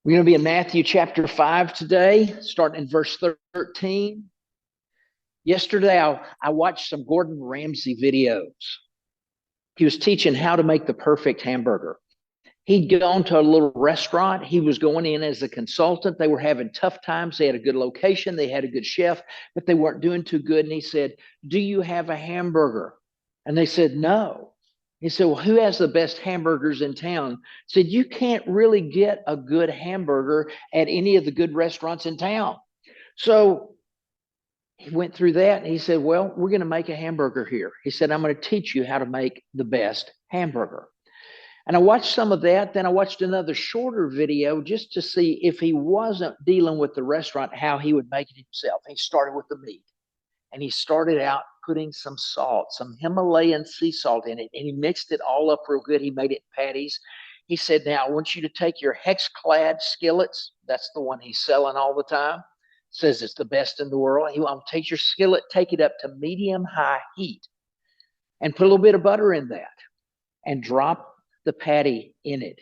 We're going to be in Matthew chapter 5 today, starting in verse 13. Yesterday, I watched some Gordon Ramsay videos. He was teaching how to make the perfect hamburger. He'd gone to a little restaurant. He was going in as a consultant. They were having tough times. They had a good location. They had a good chef, but they weren't doing too good. And he said, "Do you have a hamburger?" And they said, "No." He said, "Well, who has the best hamburgers in town?" He said, "You can't really get a good hamburger at any of the good restaurants in town." So he went through that and he said, "Well, we're going to make a hamburger here." He said, "I'm going to teach you how to make the best hamburger." And I watched some of that. Then I watched another shorter video just to see if he wasn't dealing with the restaurant, how he would make it himself. He started with the meat and he started out putting some salt, some Himalayan sea salt in it, and he mixed it all up real good. He made it patties. He said, "Now I want you to take your Hexclad skillets." That's the one he's selling all the time. Says it's the best in the world. He wants to take your skillet, take it up to medium high heat, and put a little bit of butter in that, and drop the patty in it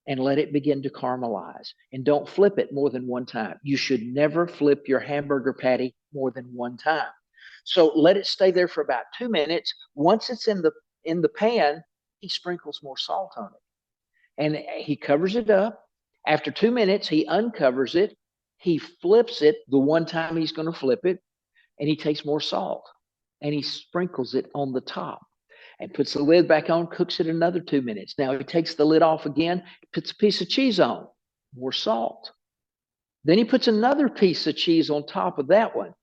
and let it begin to caramelize. And don't flip it more than one time. You should never flip your hamburger patty more than one time. So let it stay there for about 2 minutes. Once it's in the pan, he sprinkles more salt on it. And he covers it up. After 2 minutes, he uncovers it. He flips it the one time he's going to flip it, and he takes more salt and he sprinkles it on the top and puts the lid back on, cooks it another 2 minutes. Now he takes the lid off again, puts a piece of cheese on, more salt. Then he puts another piece of cheese on top of that one,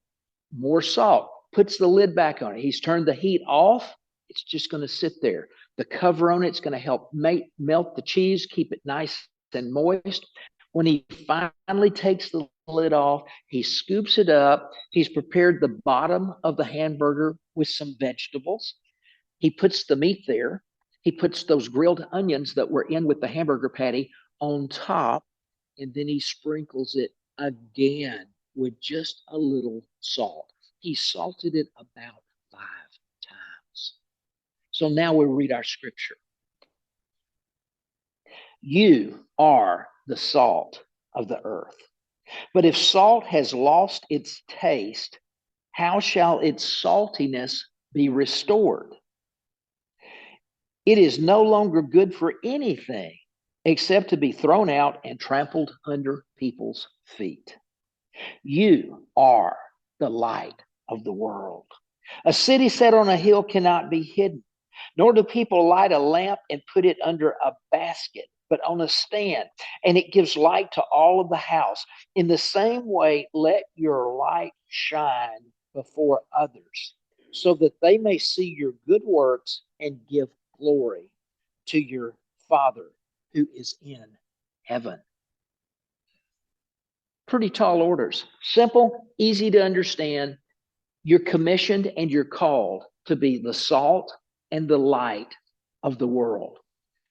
more salt, puts the lid back on it. He's turned the heat off. It's just going to sit there. The cover on it's going to help melt the cheese, keep it nice and moist. When he finally takes the lid off, he scoops it up. He's prepared the bottom of the hamburger with some vegetables. He puts the meat there. He puts those grilled onions that were in with the hamburger patty on top, and then he sprinkles it again with just a little salt. He salted it about 5 times. So now we'll read our scripture. You are the salt of the earth. But if salt has lost its taste, how shall its saltiness be restored? It is no longer good for anything except to be thrown out and trampled under people's feet. You are the light of the world. A city set on a hill cannot be hidden, nor do people light a lamp and put it under a basket, but on a stand, and it gives light to all of the house. In the same way, let your light shine before others, so that they may see your good works and give glory to your Father who is in heaven. Pretty tall orders. Simple, easy to understand. You're commissioned and you're called to be the salt and the light of the world.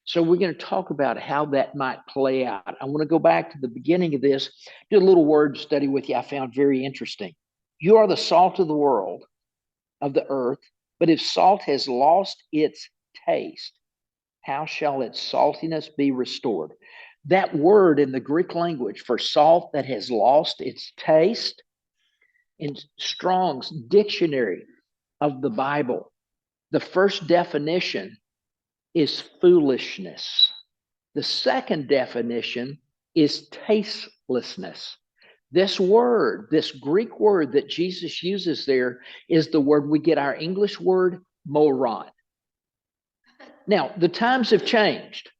So we're going to talk about how that might play out. I want to go back to the beginning of this, do a little word study with you I found very interesting. You are the salt of the world, of the earth, but if salt has lost its taste, how shall its saltiness be restored? That word in the Greek language for salt that has lost its taste, in Strong's dictionary of the Bible, the first definition is foolishness. The second definition is tastelessness. This word, this Greek word that Jesus uses there, is the word we get our English word moron. Now, the times have changed,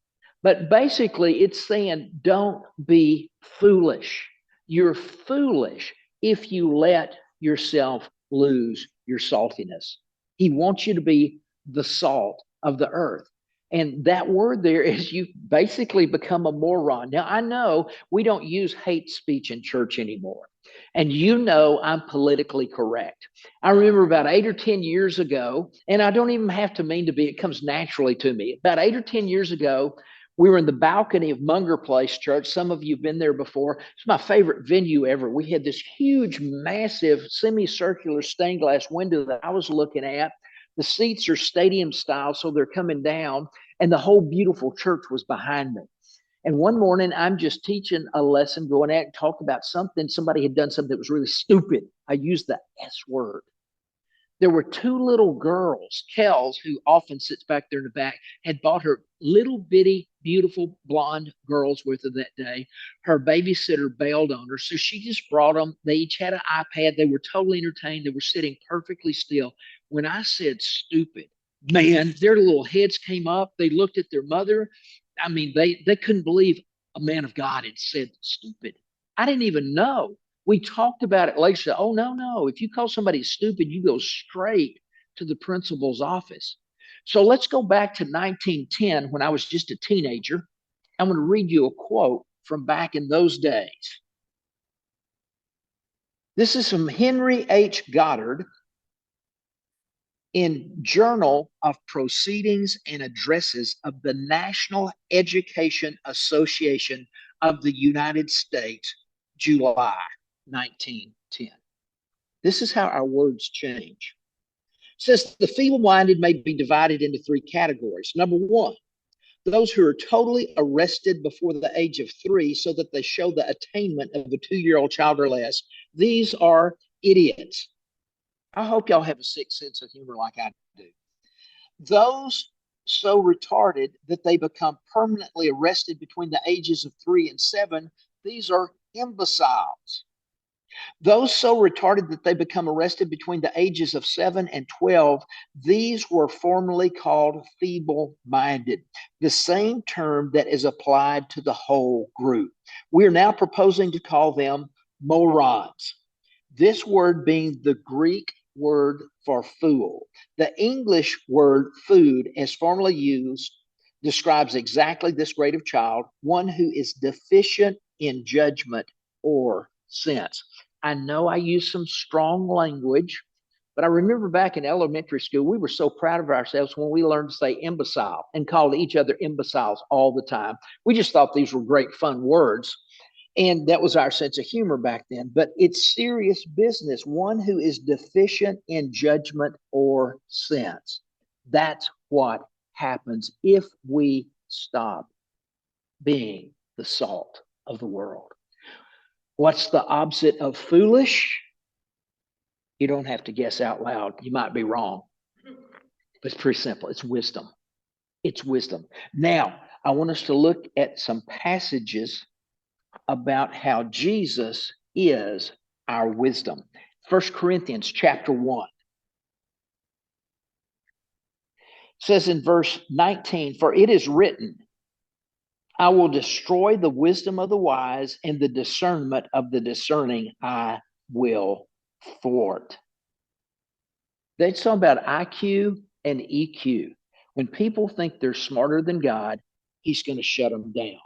but basically it's saying don't be foolish. You're foolish if you let yourself lose your saltiness. He wants you to be the salt of the earth. And that word there is you basically become a moron. Now, I know we don't use hate speech in church anymore. And you know I'm politically correct. I remember about 8 or 10 years ago, and I don't even have to mean to be, it comes naturally to me. About 8 or 10 years ago, we were in the balcony of Munger Place Church. Some of you have been there before. It's my favorite venue ever. We had this huge, massive, semicircular stained glass window that I was looking at. The seats are stadium style, so they're coming down, and the whole beautiful church was behind me. And one morning, I'm just teaching a lesson, going out and talk about something. Somebody had done something that was really stupid. I used the S word. There were two little girls, Kels, who often sits back there in the back, had bought her little bitty, beautiful blonde girls with her that day. Her babysitter bailed on her, so she just brought them. They each had an iPad. They were totally entertained. They were sitting perfectly still. When I said stupid, man, their little heads came up. They looked at their mother. I mean, they couldn't believe a man of God had said stupid. I didn't even know. We talked about it later. Oh, no, no. If you call somebody stupid, you go straight to the principal's office. So let's go back to 1910 when I was just a teenager. I'm going to read you a quote from back in those days. This is from Henry H. Goddard in Journal of Proceedings and Addresses of the National Education Association of the United States, July 1910. This is how our words change. It says the feeble-minded may be divided into three categories. Number one, those who are totally arrested before the age of 3 so that they show the attainment of a 2-year-old child or less. These are idiots. I hope y'all have a sick sense of humor like I do. Those so retarded that they become permanently arrested between the ages of 3 and 7, these are imbeciles. Those so retarded that they become arrested between the ages of 7 and 12, these were formerly called feeble-minded, the same term that is applied to the whole group. We are now proposing to call them morons. This word being the Greek word for fool. The English word food, as formerly used, describes exactly this grade of child, one who is deficient in judgment or sense. I know I use some strong language, but I remember back in elementary school, we were so proud of ourselves when we learned to say imbecile and called each other imbeciles all the time. We just thought these were great, fun words. And that was our sense of humor back then. But it's serious business. One who is deficient in judgment or sense. That's what happens if we stop being the salt of the world. What's the opposite of foolish? You don't have to guess out loud. You might be wrong. But it's pretty simple. It's wisdom. It's wisdom. Now, I want us to look at some passages about how Jesus is our wisdom. 1 Corinthians chapter 1 says in verse 19, "For it is written, I will destroy the wisdom of the wise, and the discernment of the discerning I will thwart." That's talking about IQ and EQ. When people think they're smarter than God, he's going to shut them down.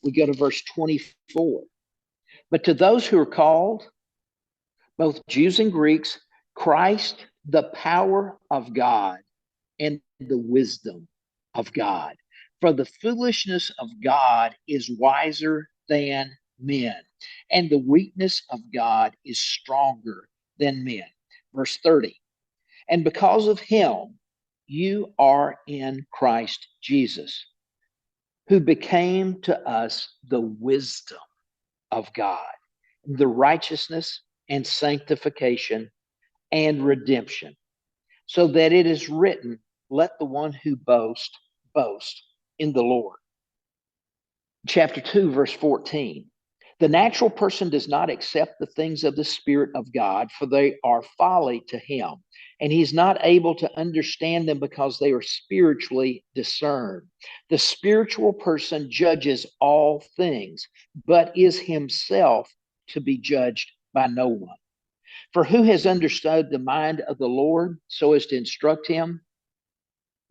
We go to verse 24. "But to those who are called, both Jews and Greeks, Christ, the power of God and the wisdom of God. For the foolishness of God is wiser than men, and the weakness of God is stronger than men." Verse 30, "And because of him, you are in Christ Jesus, who became to us the wisdom of God, the righteousness and sanctification and redemption, so that it is written, let the one who boasts, boast in the Lord." Chapter 2, verse 14. "The natural person does not accept the things of the Spirit of God, for they are folly to him, and he is not able to understand them because they are spiritually discerned. The spiritual person judges all things, but is himself to be judged by no one. For who has understood the mind of the Lord so as to instruct him?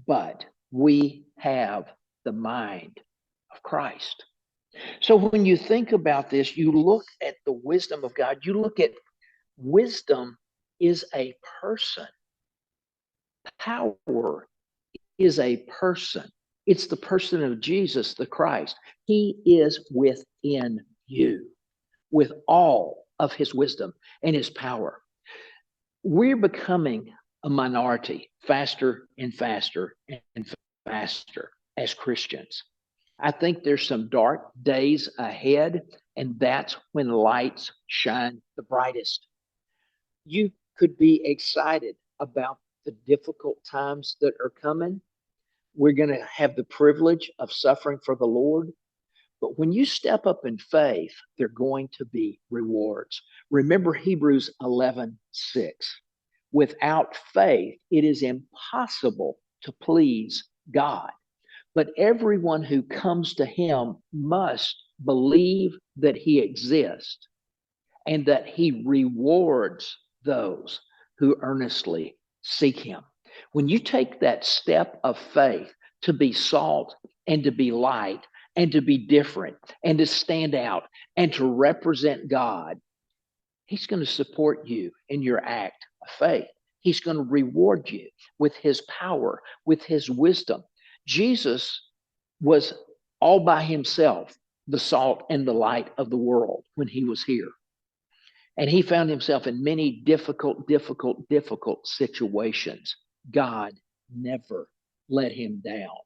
But we have the mind of Christ." So when you think about this, you look at the wisdom of God, you look at wisdom is a person. Power is a person. It's the person of Jesus, the Christ. He is within you with all of his wisdom and his power. We're becoming a minority faster and faster and faster as Christians. I think there's some dark days ahead, and that's when lights shine the brightest. You could be excited about the difficult times that are coming. We're going to have the privilege of suffering for the Lord. But when you step up in faith, there are going to be rewards. Remember Hebrews 11:6. Without faith, it is impossible to please God. But everyone who comes to him must believe that he exists and that he rewards those who earnestly seek him. When you take that step of faith to be salt and to be light and to be different and to stand out and to represent God, he's going to support you in your act of faith. He's going to reward you with his power, with his wisdom. Jesus was all by himself the salt and the light of the world when he was here. And he found himself in many difficult situations. God never let him down.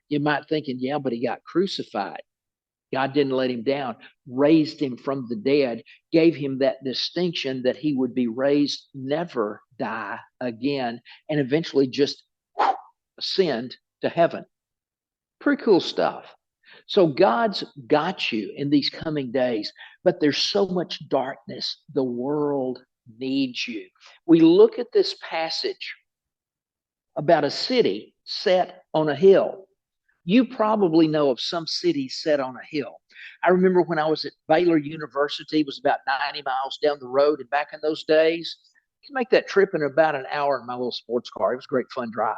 You might thinking, yeah, but he got crucified. God didn't let him down, raised him from the dead, gave him that distinction that he would be raised, never die again, and eventually just ascend to heaven. Pretty cool stuff. So God's got you in these coming days, but there's so much darkness. The world needs you. We look at this passage about a city set on a hill. You probably know of some cities set on a hill. I remember when I was at Baylor University, it was about 90 miles down the road. And back in those days, you can make that trip in about an hour in my little sports car. It was a great fun drive.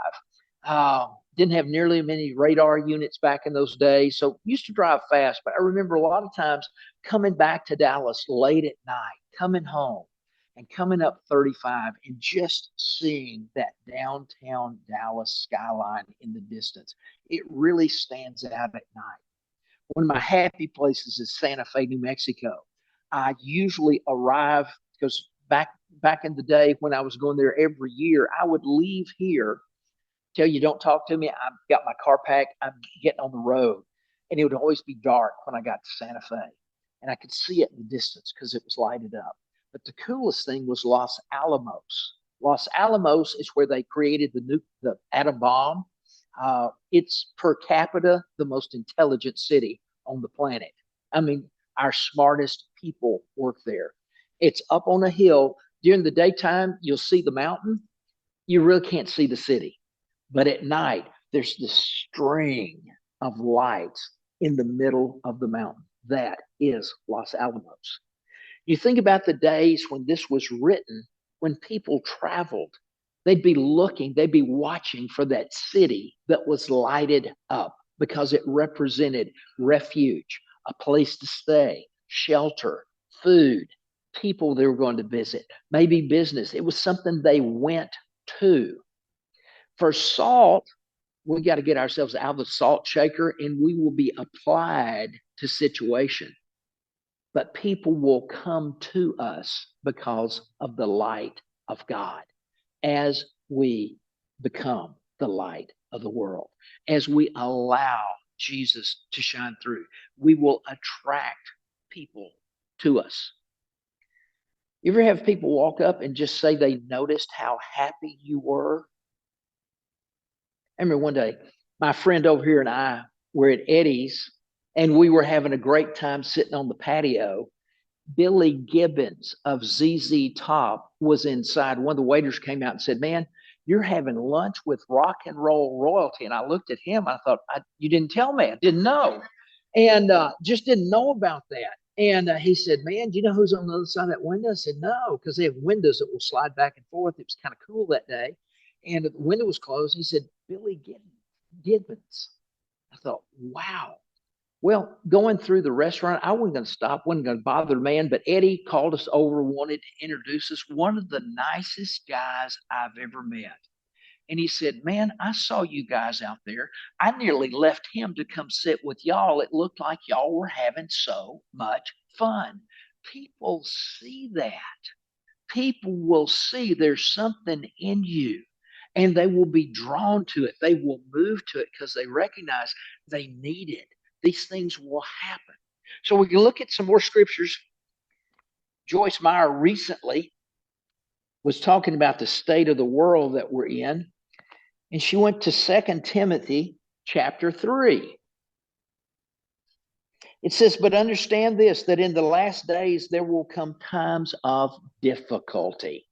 Didn't have nearly as many radar units back in those days. So used to drive fast, but I remember a lot of times coming back to Dallas late at night, coming home and coming up 35 and just seeing that downtown Dallas skyline in the distance. It really stands out at night. One of my happy places is Santa Fe, New Mexico. I usually arrive because back in the day when I was going there every year, I would leave here, tell you don't talk to me. I've got my car packed. I'm getting on the road. And it would always be dark when I got to Santa Fe. And I could see it in the distance because it was lighted up. But the coolest thing was Los Alamos. Los Alamos is where they created the atom bomb. It's per capita the most intelligent city on the planet. I mean, our smartest people work there. It's up on a hill. During the daytime, you'll see the mountain. You really can't see the city. But at night, there's this string of lights in the middle of the mountain. That is Los Alamos. You think about the days when this was written, when people traveled, they'd be looking, they'd be watching for that city that was lighted up because it represented refuge, a place to stay, shelter, food, people they were going to visit, maybe business. It was something they went to. For salt, we got to get ourselves out of the salt shaker and we will be applied to situation. But people will come to us because of the light of God as we become the light of the world, as we allow Jesus to shine through. We will attract people to us. You ever have people walk up and just say they noticed how happy you were? I remember one day, my friend over here and I were at Eddie's, and we were having a great time sitting on the patio. Billy Gibbons of ZZ Top was inside. One of the waiters came out and said, "Man, you're having lunch with rock and roll royalty." And I looked at him. I thought, "You didn't tell me. I didn't know." And just didn't know about that. And he said, "Man, do you know who's on the other side of that window?" I said, "No," because they have windows that will slide back and forth. It was kind of cool that day. And the window was closed. He said, "Billy Gibbons." I thought, wow. Well, going through the restaurant, I wasn't going to stop, wasn't going to bother the man, but Eddie called us over, wanted to introduce us. One of the nicest guys I've ever met. And he said, "Man, I saw you guys out there. I nearly left him to come sit with y'all. It looked like y'all were having so much fun." People see that. People will see there's something in you and they will be drawn to it. They will move to it because they recognize they need it. these things will happen. So we can look at some more scriptures. Joyce Meyer recently was talking about the state of the world that we're in, and she went to 2 Timothy chapter 3. It says, but understand this, that in the last days there will come times of difficulty.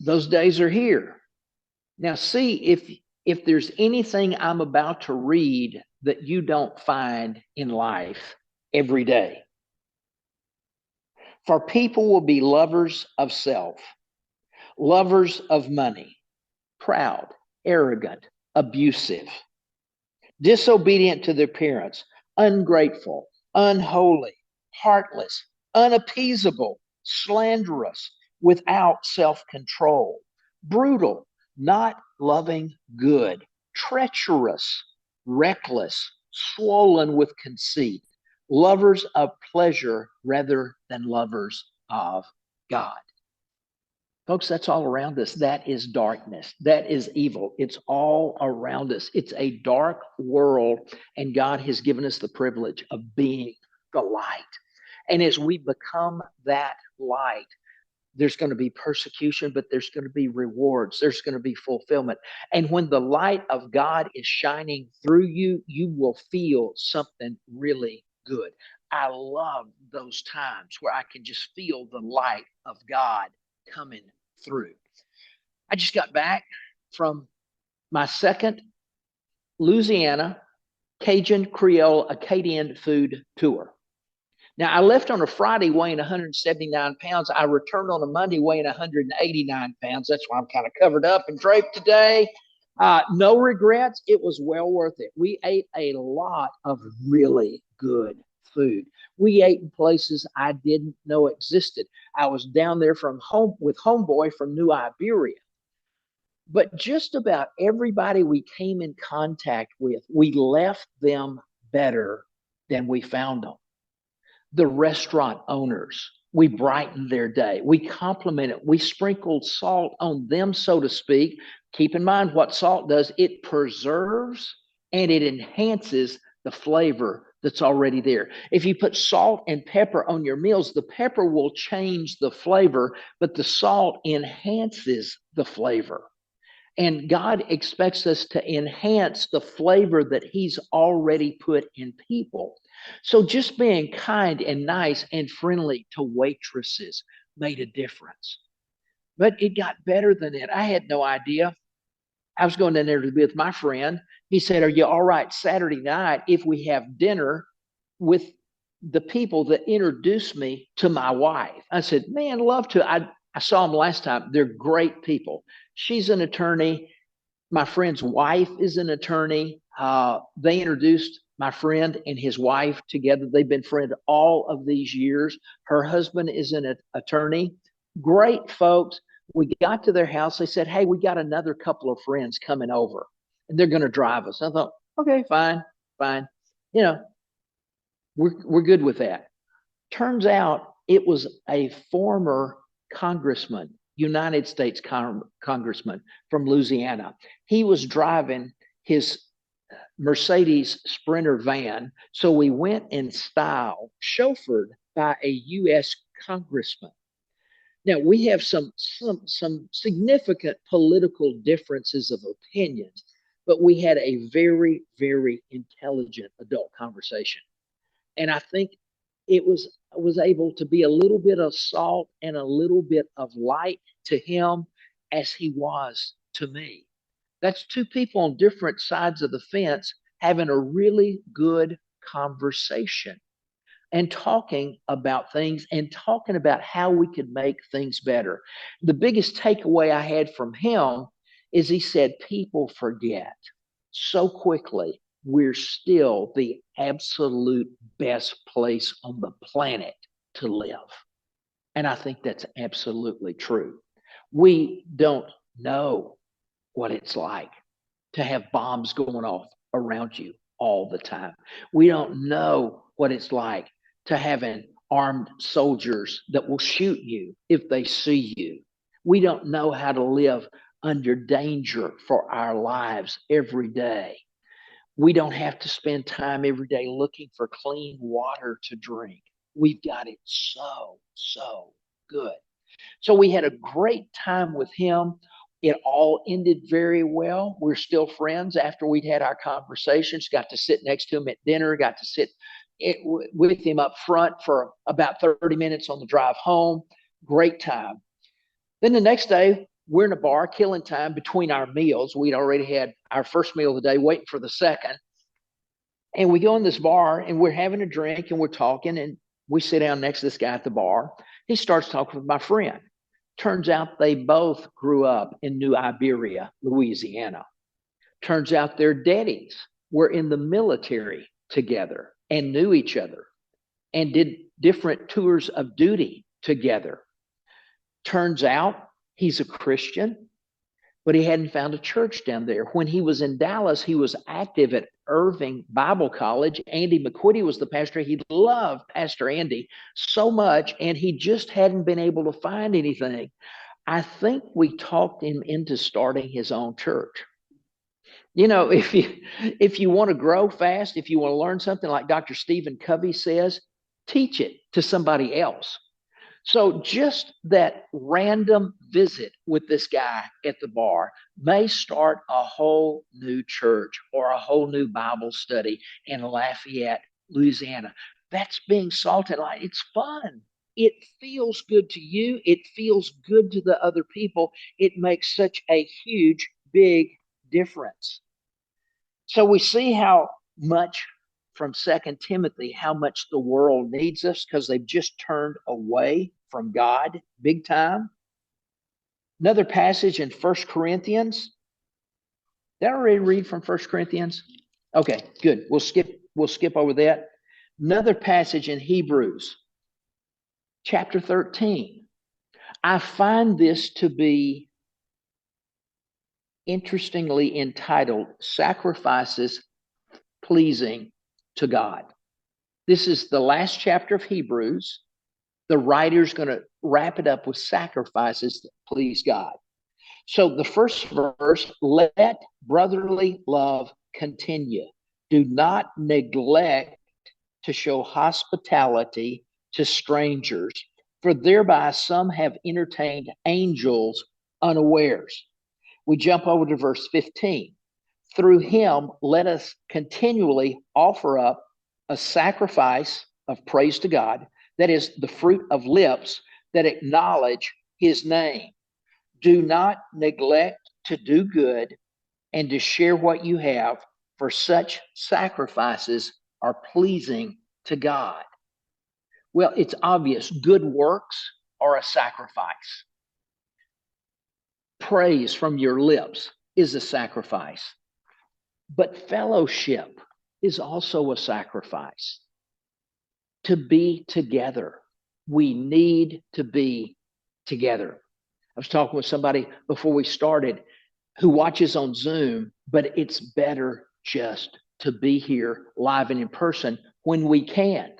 Those days are here. Now, see if there's anything I'm about to read that you don't find in life every day. For people will be lovers of self, lovers of money, proud, arrogant, abusive, disobedient to their parents, ungrateful, unholy, heartless, unappeasable, slanderous, without self-control, brutal, not loving good, treacherous, reckless, swollen with conceit, lovers of pleasure rather than lovers of God. Folks, that's all around us. That is darkness. That is evil. It's all around us. It's a dark world, and God has given us the privilege of being the light. And as we become that light, there's going to be persecution, but there's going to be rewards. There's going to be fulfillment. And when the light of God is shining through you, you will feel something really good. I love those times where I can just feel the light of God coming through. I just got back from my second Louisiana Cajun Creole Acadian food tour. Now, I left on a Friday weighing 179 pounds. I returned on a Monday weighing 189 pounds. That's why I'm kind of covered up and draped today. No regrets. It was well worth it. We ate a lot of really good food. We ate in places I didn't know existed. I was down there with Homeboy from New Iberia. But just about everybody we came in contact with, we left them better than we found them. The restaurant owners, we brightened their day. We complimented, we sprinkled salt on them, so to speak. Keep in mind what salt does. It preserves and it enhances the flavor that's already there. If you put salt and pepper on your meals, the pepper will change the flavor, but the salt enhances the flavor. And God expects us to enhance the flavor that He's already put in people. So just being kind and nice and friendly to waitresses made a difference. But it got better than that. I had no idea. I was going in there to be with my friend. He said, are you all right Saturday night if we have dinner with the people that introduced me to my wife? I said, man, love to. I saw them last time. They're great people. She's an attorney. My friend's wife is an attorney. They introduced my friend and his wife together. They've been friends all of these years. Her husband is an attorney. Great folks. We got to their house. They said, hey, we got another couple of friends coming over and they're going to drive us. I thought, okay, fine. You know, we're good with that. Turns out it was a former congressman, United States congressman from Louisiana. He was driving his Mercedes Sprinter van. So we went in style, chauffeured by a U.S. congressman. Now we have some significant political differences of opinions, but we had a very, very intelligent adult conversation. And I think it was able to be a little bit of salt and a little bit of light to him as he was to me. That's two people on different sides of the fence having a really good conversation and talking about things and talking about how we could make things better. The biggest takeaway I had from him is he said, people forget so quickly we're still the absolute best place on the planet to live. And I think that's absolutely true. We don't know what it's like to have bombs going off around you all the time. We don't know what it's like to having armed soldiers that will shoot you if they see you. We don't know how to live under danger for our lives every day. We don't have to spend time every day looking for clean water to drink. We've got it so good. So we had a great time with him. It all ended very well. We're still friends after we'd had our conversations. Got to sit next to him at dinner, got to sit with him up front for about 30 minutes on the drive home. Great time. Then the next day, we're in a bar killing time between our meals. We'd already had our first meal of the day, waiting for the second. And we go in this bar and we're having a drink and we're talking, and we sit down next to this guy at the bar. He starts talking with my friend. Turns out they both grew up in New Iberia, Louisiana. Turns out their daddies were in the military together and knew each other and did different tours of duty together. Turns out he's a Christian, but he hadn't found a church down there. When he was in Dallas, he was active at Irving Bible College. Andy McQuitty was the pastor. He loved Pastor Andy so much, and he just hadn't been able to find anything. I think we talked him into starting his own church. You know, if you want to grow fast, if you want to learn something, like Dr. Stephen Covey says, teach it to somebody else. So just that random visit with this guy at the bar may start a whole new church or a whole new Bible study in Lafayette, Louisiana. That's being salt and light. It's fun. It feels good to you. It feels good to the other people. It makes such a huge, big difference. So we see how much from Second Timothy, how much the world needs us because they've just turned away from God big time. Another passage in First Corinthians. Did I already read from First Corinthians? Okay, good. We'll skip over that. Another passage in Hebrews, chapter 13. I find this to be interestingly entitled Sacrifices Pleasing to God. This is the last chapter of Hebrews. The writer's going to wrap it up with sacrifices that please God. So the first verse, let brotherly love continue. Do not neglect to show hospitality to strangers, for thereby some have entertained angels unawares. We jump over to verse 15. Through him, let us continually offer up a sacrifice of praise to God, that is the fruit of lips that acknowledge his name. Do not neglect to do good and to share what you have, for such sacrifices are pleasing to God. Well, it's obvious good works are a sacrifice. Praise from your lips is a sacrifice. But fellowship is also a sacrifice. To be together. We need to be together. I was talking with somebody before we started who watches on Zoom, but it's better just to be here live and in person when we can.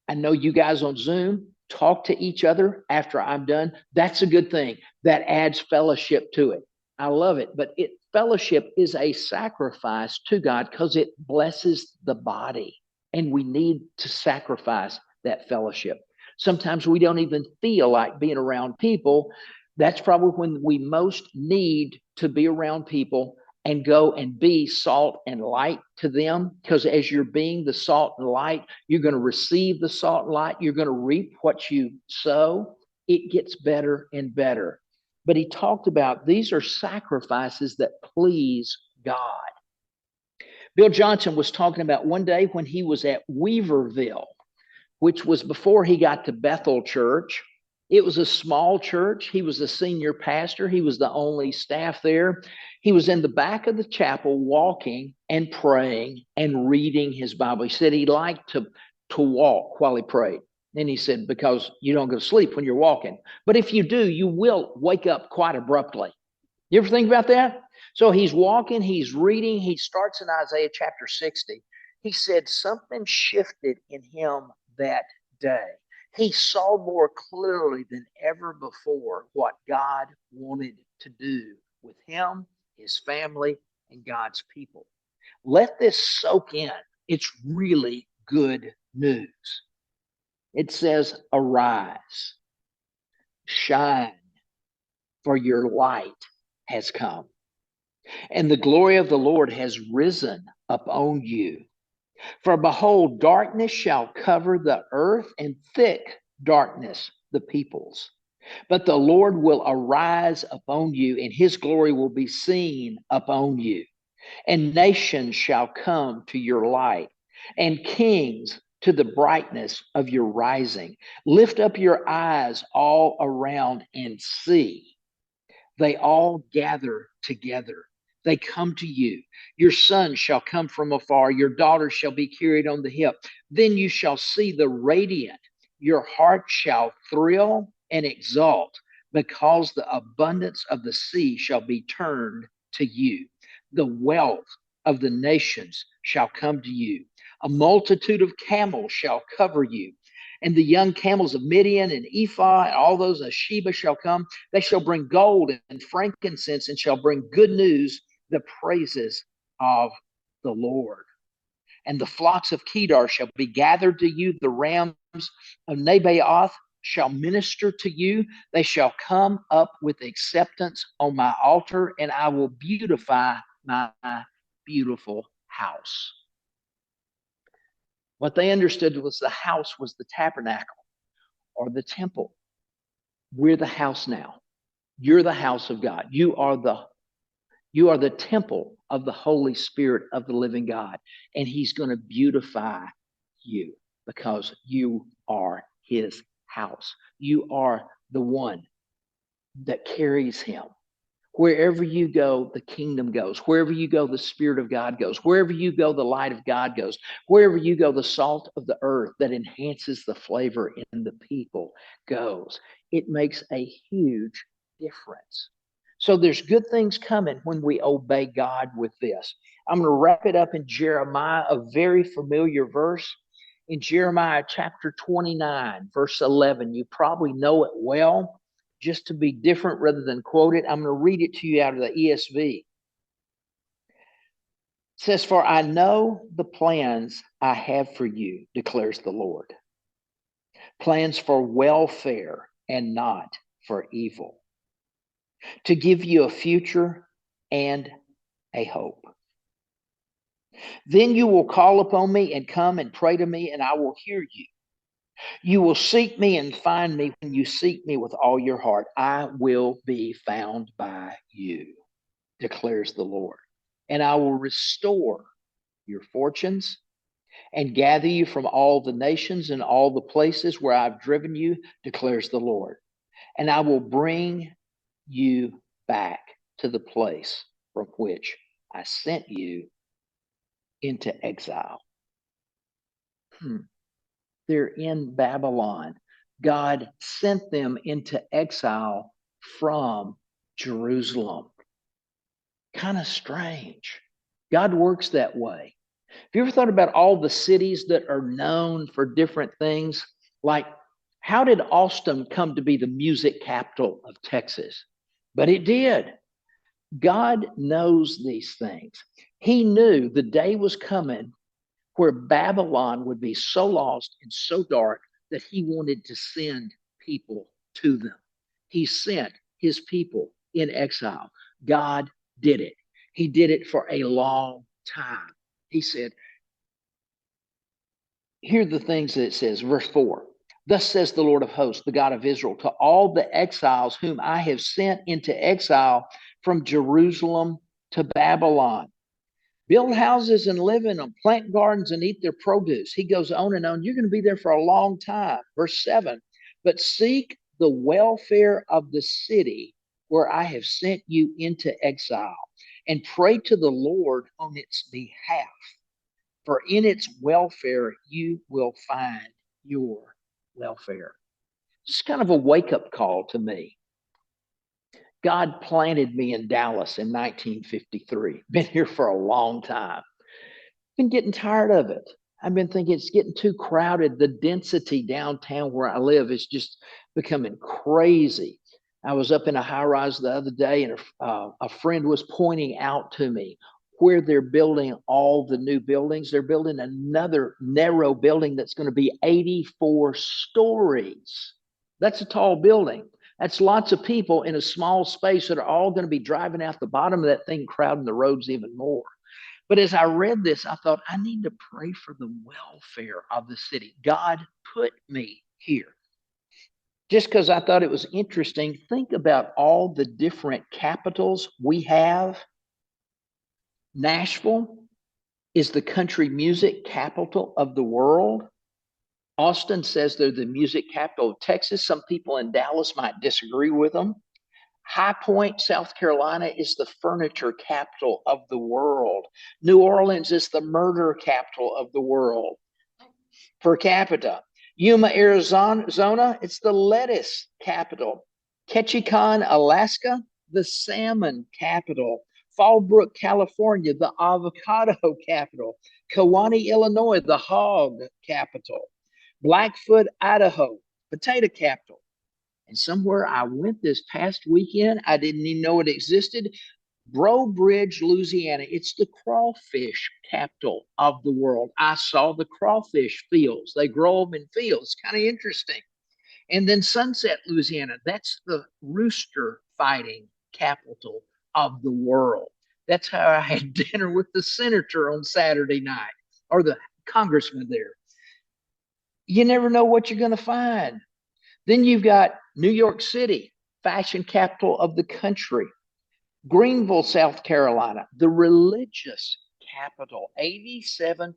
I know you guys on Zoom talk to each other after I'm done. That's a good thing. That adds fellowship to it. I love it. But fellowship is a sacrifice to God because it blesses the body. And we need to sacrifice that fellowship. Sometimes we don't even feel like being around people. That's probably when we most need to be around people and go and be salt and light to them. Because as you're being the salt and light, you're going to receive the salt and light. You're going to reap what you sow. It gets better and better. But he talked about these are sacrifices that please God. Bill Johnson was talking about one day when he was at Weaverville, which was before he got to Bethel Church. It was a small church. He was a senior pastor. He was the only staff there. He was in the back of the chapel walking and praying and reading his Bible. He said he liked to walk while he prayed. And he said, because you don't go to sleep when you're walking. But if you do, you will wake up quite abruptly. You ever think about that? So he's walking, he's reading, he starts in Isaiah chapter 60. He said something shifted in him that day. He saw more clearly than ever before what God wanted to do with him, his family, and God's people. Let this soak in. It's really good news. It says, arise, shine, for your light has come, and the glory of the Lord has risen upon you. For behold, darkness shall cover the earth, and thick darkness the peoples. But the Lord will arise upon you, and his glory will be seen upon you. And nations shall come to your light, and kings to the brightness of your rising. Lift up your eyes all around and see. They all gather together. They come to you. Your son shall come from afar. Your daughter shall be carried on the hip. Then you shall see the radiant. Your heart shall thrill and exult, because the abundance of the sea shall be turned to you. The wealth of the nations shall come to you. A multitude of camels shall cover you. And the young camels of Midian and Ephah and all those of Sheba shall come. They shall bring gold and frankincense, and shall bring good news, the praises of the Lord. And the flocks of Kedar shall be gathered to you. The rams of Nabaioth shall minister to you. They shall come up with acceptance on my altar, and I will beautify my beautiful house. What they understood was the house was the tabernacle or the temple. We're the house now. You're the house of God. You are the temple of the Holy Spirit of the living God. And he's going to beautify you because you are his house. You are the one that carries him. Wherever you go, the kingdom goes. Wherever you go, the Spirit of God goes. Wherever you go, the light of God goes. Wherever you go, the salt of the earth that enhances the flavor in the people goes. It makes a huge difference. So there's good things coming when we obey God with this. I'm going to wrap it up in Jeremiah, a very familiar verse. In Jeremiah chapter 29, verse 11, you probably know it well. Just to be different rather than quote it, I'm going to read it to you out of the ESV. It says, for I know the plans I have for you, declares the Lord. Plans for welfare and not for evil, to give you a future and a hope. Then you will call upon me and come and pray to me, and I will hear you. You will seek me and find me when you seek me with all your heart. I will be found by you, declares the Lord. And I will restore your fortunes and gather you from all the nations and all the places where I've driven you, declares the Lord. And I will bring you back to the place from which I sent you into exile. They're in Babylon. God sent them into exile from Jerusalem. Kind of strange. God works that way. Have you ever thought about all the cities that are known for different things? Like, how did Austin come to be the music capital of Texas? But it did. God knows these things. He knew the day was coming where Babylon would be so lost and so dark that he wanted to send people to them. He sent his people in exile. God did it. He did it for a long time. He said, here are the things that it says, verse 4. Thus says the Lord of hosts, the God of Israel, to all the exiles whom I have sent into exile from Jerusalem to Babylon. Build houses and live in them, plant gardens and eat their produce. He goes on and on. You're going to be there for a long time. Verse 7, but seek the welfare of the city where I have sent you into exile, and pray to the Lord on its behalf. For in its welfare you will find your welfare. It's kind of a wake-up call to me. God planted me in Dallas in 1953. Been here for a long time. Been getting tired of it. I've been thinking it's getting too crowded. The density downtown where I live is just becoming crazy. I was up in a high rise the other day, and a friend was pointing out to me, where they're building all the new buildings. They're building another narrow building that's going to be 84 stories. That's a tall building. That's lots of people in a small space that are all going to be driving out the bottom of that thing, crowding the roads even more. But as I read this, I thought, I need to pray for the welfare of the city. God put me here. Just because I thought it was interesting, think about all the different capitals we have. Nashville is the country music capital of the world. Austin says they're the music capital of Texas. Some people in Dallas might disagree with them. High Point, South Carolina is the furniture capital of the world. New Orleans is the murder capital of the world per capita. Yuma, Arizona, it's the lettuce capital. Ketchikan, Alaska, the salmon capital. Fallbrook, California, the avocado capital. Kewanee, Illinois, the hog capital. Blackfoot, Idaho, potato capital. And somewhere I went this past weekend, I didn't even know it existed. Breaux Bridge, Louisiana. It's the crawfish capital of the world. I saw the crawfish fields. They grow them in fields. Kind of interesting. And then Sunset, Louisiana. That's the rooster fighting capital of the world. That's how I had dinner with the senator on Saturday night, or the congressman there. You never know what you're going to find. Then you've got New York City, fashion capital of the country. Greenville, South Carolina, the religious capital. 87%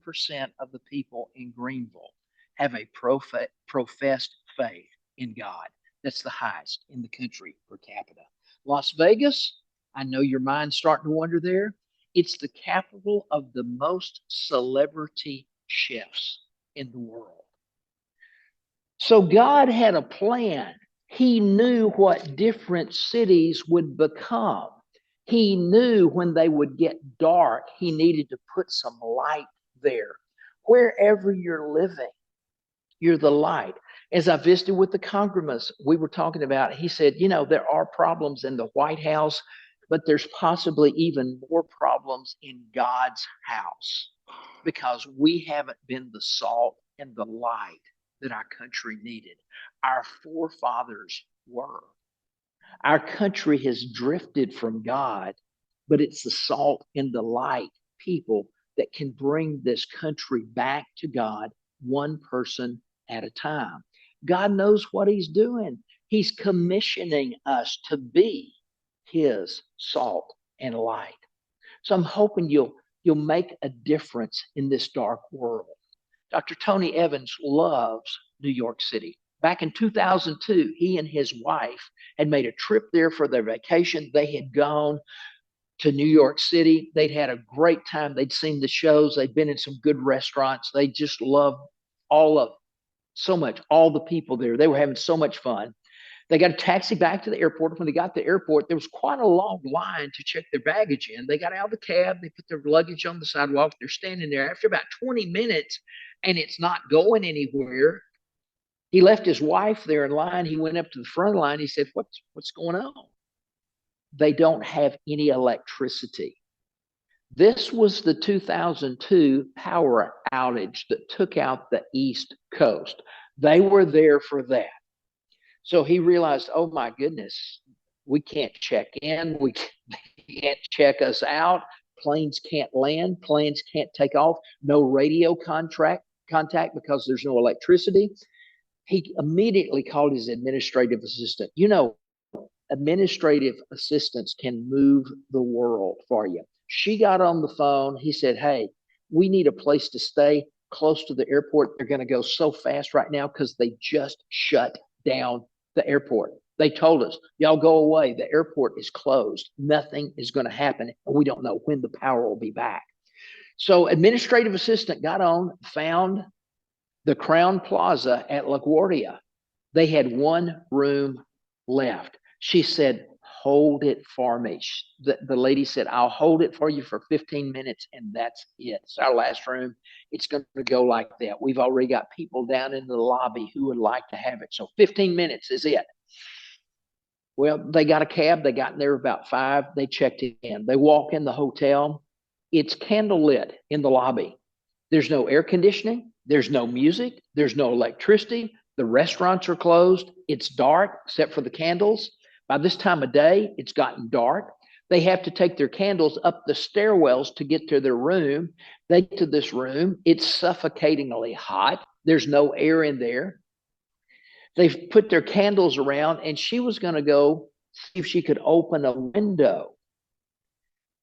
of the people in Greenville have a professed faith in God. That's the highest in the country per capita. Las Vegas, I know your mind's starting to wander there. It's the capital of the most celebrity chefs in the world. So God had a plan. He knew what different cities would become. He knew when they would get dark, he needed to put some light there. Wherever you're living, you're the light. As I visited with the congressman, we were talking about, he said, you know, there are problems in the White House, but there's possibly even more problems in God's house because we haven't been the salt and the light that our country needed. Our forefathers were. Our country has drifted from God, but it's the salt and the light people that can bring this country back to God, one person at a time. God knows what he's doing. He's commissioning us to be his salt and light. So I'm hoping you'll make a difference in this dark world. Dr. Tony Evans loves New York City. Back in 2002, he and his wife had made a trip there for their vacation. They had gone to New York City. They'd had a great time. They'd seen the shows. They'd been in some good restaurants. They just loved all of so much, all the people there. They were having so much fun. They got a taxi back to the airport. When they got to the airport, there was quite a long line to check their baggage in. They got out of the cab. They put their luggage on the sidewalk. They're standing there. After about 20 minutes, and it's not going anywhere, he left his wife there in line. He went up to the front line. He said, what's going on? They don't have any electricity. This was the 2002 power outage that took out the East Coast. They were there for that. So he realized, oh my goodness, we can't check in. We can't check us out. Planes can't land. Planes can't take off. No radio contact because there's no electricity. He immediately called his administrative assistant. You know, administrative assistants can move the world for you. She got on the phone. He said, hey, we need a place to stay close to the airport. They're going to go so fast right now because they just shut down the airport. They told us, y'all go away. The airport is closed. Nothing is going to happen. And we don't know when the power will be back. So administrative assistant got on, found the Crown Plaza at LaGuardia. They had one room left. She said, hold it for me. The lady said, I'll hold it for you for 15 minutes, and that's it. It's our last room. It's going to go like that. We've already got people down in the lobby who would like to have it. So 15 minutes is it. Well, they got a cab. They got in there about 5. They checked in. They walk in the hotel. It's candlelit in the lobby. There's no air conditioning. There's no music. There's no electricity. The restaurants are closed. It's dark except for the candles. By this time of day, it's gotten dark. They have to take their candles up the stairwells to get to their room. They get to this room. It's suffocatingly hot. There's no air in there. They've put their candles around, and she was going to go see if she could open a window.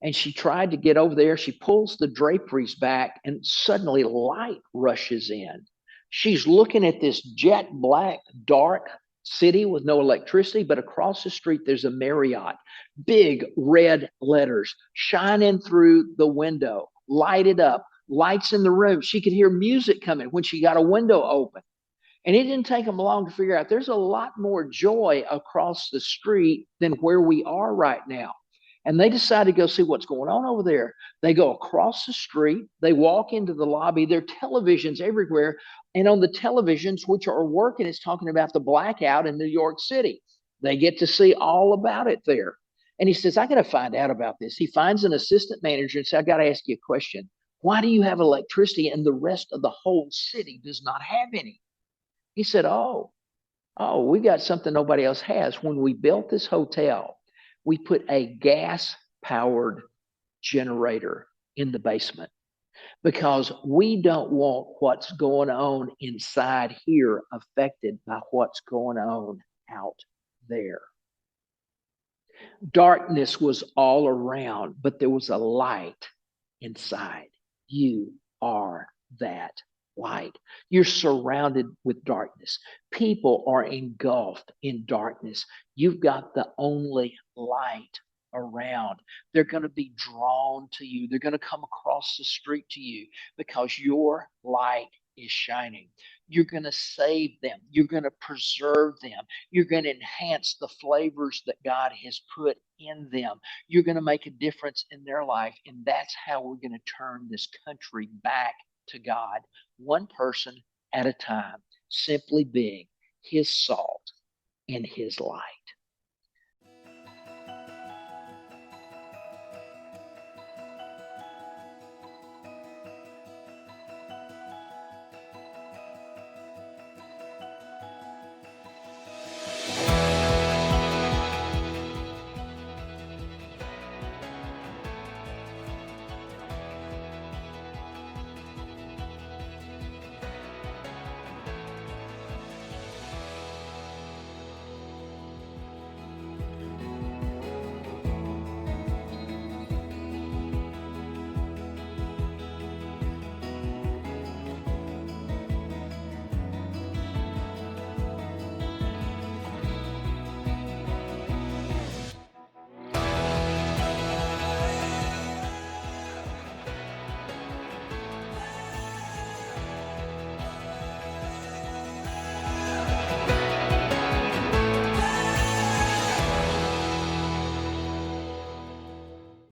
And she tried to get over there. She pulls the draperies back, and suddenly light rushes in. She's looking at this jet black, dark city with no electricity, but across the street, there's a Marriott. Big red letters shining through the window, lighted up, lights in the room. She could hear music coming when she got a window open. And it didn't take them long to figure out there's a lot more joy across the street than where we are right now. And they decided to go see what's going on over there. They go across the street, they walk into the lobby, there are televisions everywhere. And on the televisions, which are working, it's talking about the blackout in New York City. They get to see all about it there. And he says, I got to find out about this. He finds an assistant manager and says, I got to ask you a question. Why do you have electricity and the rest of the whole city does not have any? He said, we got something nobody else has. When we built this hotel, we put a gas-powered generator in the basement because we don't want what's going on inside here affected by what's going on out there. Darkness was all around, but there was a light inside. You are that light. You're surrounded with darkness. People are engulfed in darkness. You've got the only light around. They're going to be drawn to you. They're going to come across the street to you because your light is shining. You're going to save them. You're going to preserve them. You're going to enhance the flavors that God has put in them. You're going to make a difference in their life. And that's how we're going to turn this country back to God, one person at a time, simply being his salt and his light.